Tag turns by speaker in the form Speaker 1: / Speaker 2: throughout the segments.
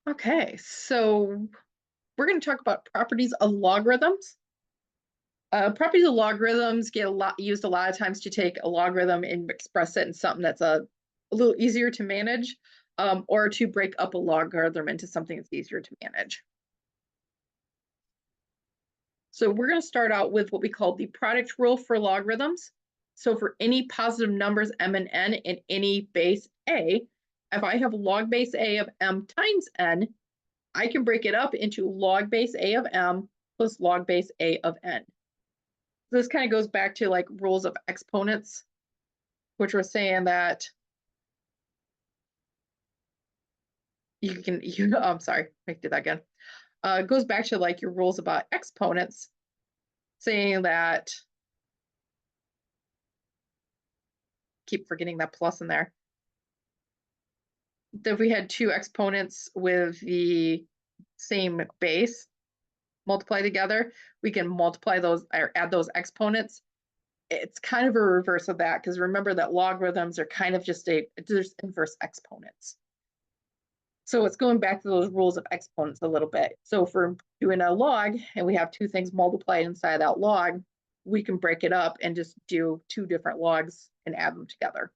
Speaker 1: Okay, so we're going to talk about properties of logarithms. Properties of logarithms get used a lot of times to take a logarithm and express it in something that's a little easier to manage, or to break up a logarithm into something that's easier to manage. So we're going to start out with what we call the product rule for logarithms. So for any positive numbers m and n in any base a, if I have log base a of m times n, I can break it up into log base a of m plus log base a of n. This kind of goes back to like rules of exponents, which were saying that I'm sorry, I did that again. It goes back to like your rules about exponents, saying that, keep forgetting that plus in there. If we had two exponents with the same base multiply together, we can multiply those or add those exponents. It's kind of a reverse of that, because remember that logarithms are kind of just there's inverse exponents. So it's going back to those rules of exponents a little bit. So if we're doing a log and we have two things multiplied inside that log, we can break it up and just do two different logs and add them together.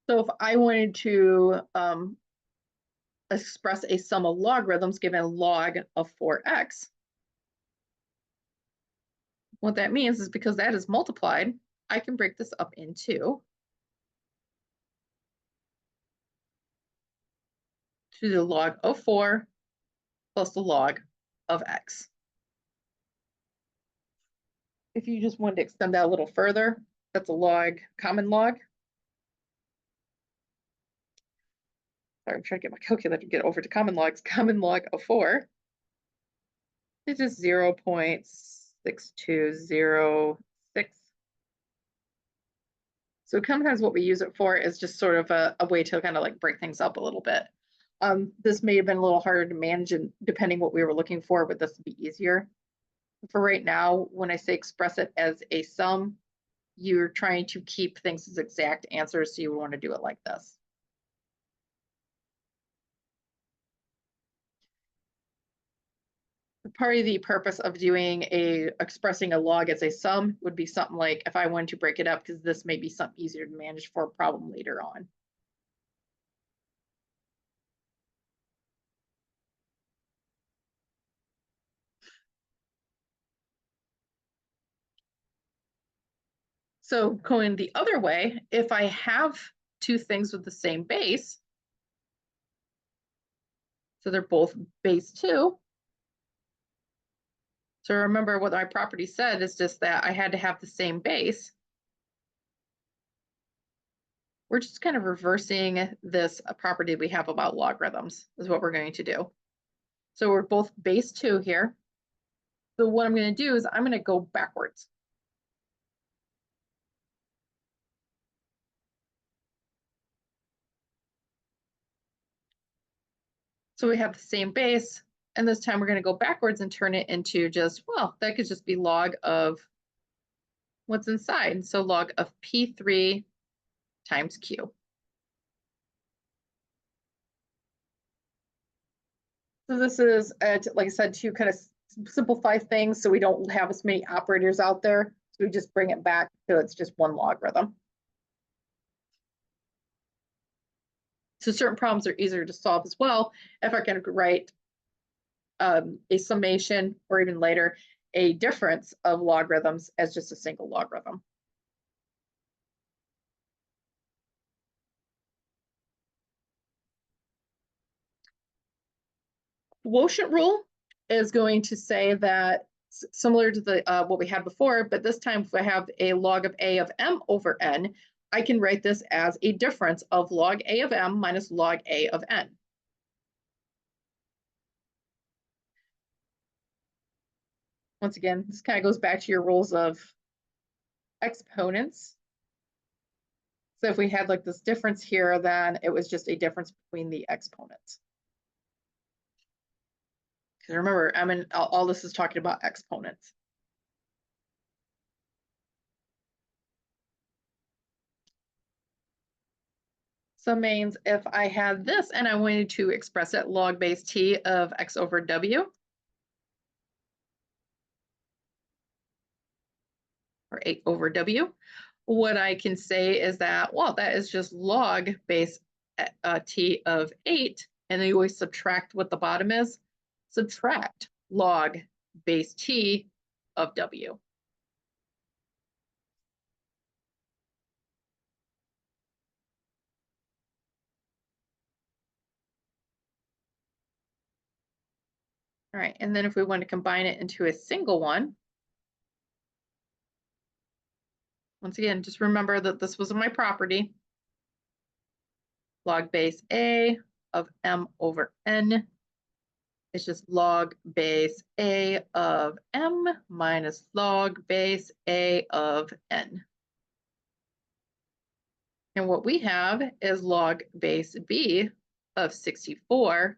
Speaker 1: So if I wanted to express a sum of logarithms given log of 4x, what that means is because that is multiplied, I can break this up into the log of 4 plus the log of x. If you just wanted to extend that a little further, that's a log, common log. Sorry, I'm trying to get my calculator to get over to common logs. Common log of 4 is just 0.6206. So sometimes what we use it for is just sort of a way to kind of like break things up a little bit. This may have been a little harder to manage, and depending what we were looking for, would this be easier? For right now, when I say express it as a sum, you're trying to keep things as exact answers, so you would want to do it like this. Part of the purpose of doing expressing a log as a sum would be something like if I wanted to break it up, because this may be something easier to manage for a problem later on. So going the other way, if I have two things with the same base, so they're both base 2. So remember what my property said is just that I had to have the same base. We're just kind of reversing this property we have about logarithms is what we're going to do. So we're both base 2 here. So what I'm going to do is I'm going to go backwards. So we have the same base, and this time we're going to go backwards and turn it into just, well, that could just be log of what's inside. So log of P3 times Q. So this is, like I said, to kind of simplify things so we don't have as many operators out there. So we just bring it back so it's just one logarithm. So certain problems are easier to solve as well if I can write a summation, or even later, a difference of logarithms as just a single logarithm. Quotient rule is going to say that, similar to the what we had before, but this time if I have a log of a of m over n, I can write this as a difference of log a of m minus log a of n. Once again, this kind of goes back to your rules of exponents. So if we had like this difference here, then it was just a difference between the exponents. Because remember, I mean, all this is talking about exponents. So means if I had this and I wanted to express it log base t of x over w, or 8 over w, what I can say is that, well, that is just log base t of 8, and then you always subtract what the bottom is. Subtract log base t of w. All right, and then if we want to combine it into a single one, once again, just remember that this was my property. Log base a of m over n is just log base a of m minus log base a of n. And what we have is log base b of 64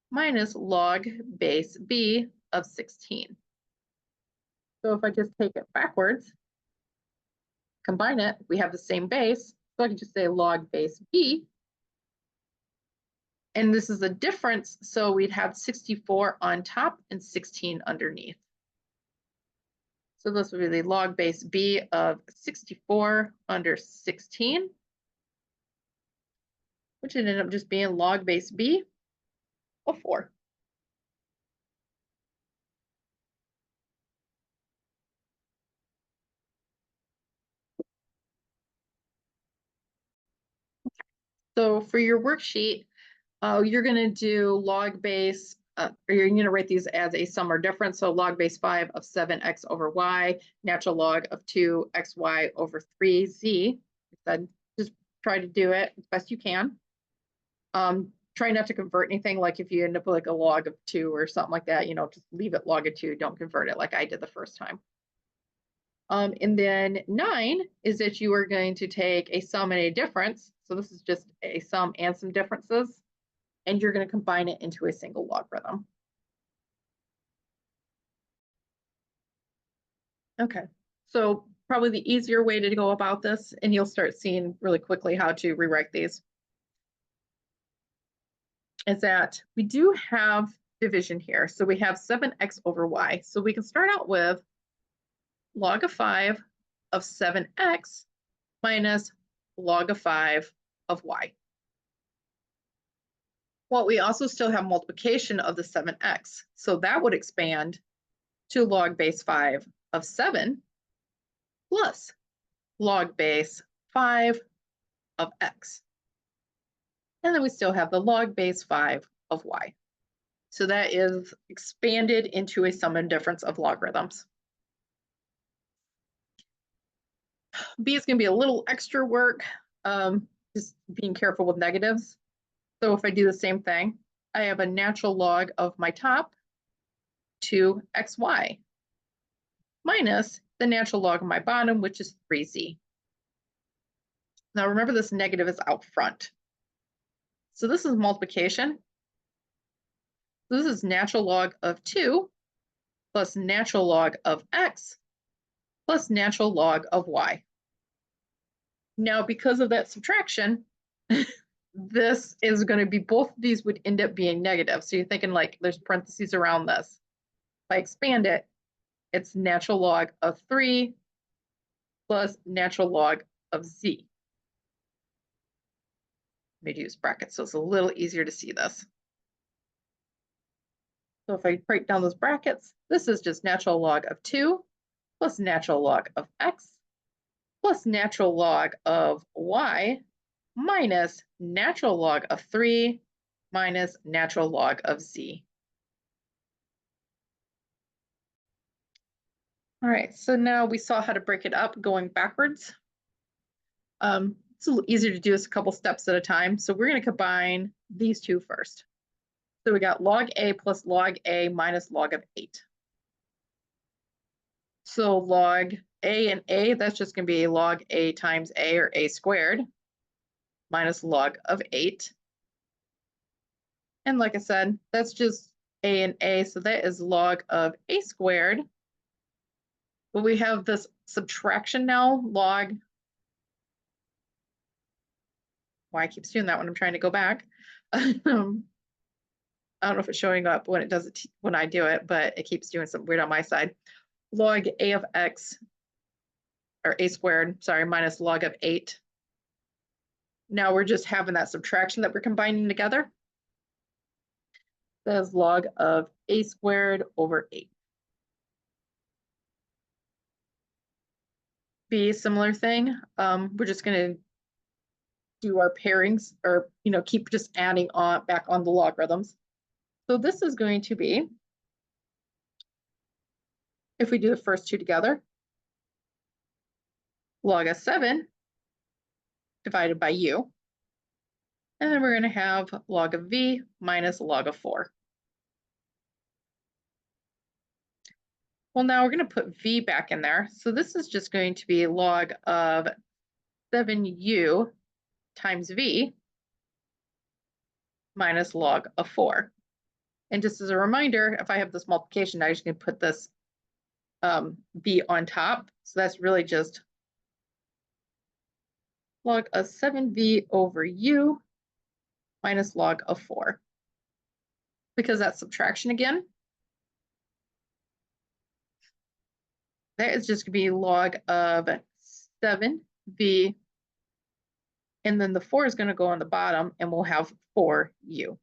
Speaker 1: minus log base b of 16. So if I just take it backwards, combine it, we have the same base. So I can just say log base b. And this is the difference. So we'd have 64 on top and 16 underneath. So this would be the log base b of 64 under 16, which would end up just being log base b of 4. So for your worksheet, you're going to do log base, or you're going to write these as a sum or difference. So log base 5 of 7x over y, natural log of 2xy over 3z. Then just try to do it as best you can. Try not to convert anything. Like if you end up with like a log of 2 or something like that, just leave it log of 2. Don't convert it like I did the first time. And then 9 is that you are going to take a sum and a difference. So this is just a sum and some differences, and you're going to combine it into a single logarithm. Okay, so probably the easier way to go about this, and you'll start seeing really quickly how to rewrite these, is that we do have division here. So we have 7x over y. So we can start out with log of 5 of 7x minus log of 5 of y. Well, we also still have multiplication of the 7x. So that would expand to log base 5 of 7 plus log base 5 of x. And then we still have the log base 5 of y. So that is expanded into a sum and difference of logarithms. B is going to be a little extra work, just being careful with negatives. So if I do the same thing, I have a natural log of my top, 2xy, minus the natural log of my bottom, which is 3z. Now remember, this negative is out front. So this is multiplication. So this is natural log of 2 plus natural log of x plus natural log of y. Now, because of that subtraction, this is going to be, both of these would end up being negative. So you're thinking like there's parentheses around this. If I expand it, it's natural log of 3 plus natural log of z. Let me use brackets so it's a little easier to see this. So if I break down those brackets, this is just natural log of 2 plus natural log of x plus natural log of y minus natural log of 3 minus natural log of z. All right, so now we saw how to break it up going backwards. It's a little easier to do this a couple steps at a time. So we're going to combine these two first. So we got log a plus log a minus log of 8. So log a and a, that's just going to be log a times a, or a squared, minus log of 8. And like I said, that's just a and a, so that is log of a squared. But we have this subtraction now, log, why it keeps doing that when I'm trying to go back. I don't know if it's showing up when it does it when I do it, but it keeps doing something weird on my side. Log a of x, or a squared, sorry, minus log of 8. Now we're just having that subtraction that we're combining together. That is log of a squared over 8. B, similar thing. We're just going to do our pairings, or keep just adding on back on the logarithms. So this is going to be, if we do the first two together, log of 7 divided by u. And then we're going to have log of v minus log of 4. Well, now we're going to put v back in there. So this is just going to be log of 7u times v minus log of 4. And just as a reminder, if I have this multiplication, I'm just going to put this v on top. So that's really just log of 7v over u minus log of 4. Because that's subtraction again, that is just going to be log of 7v, and then the 4 is going to go on the bottom, and we'll have 4u.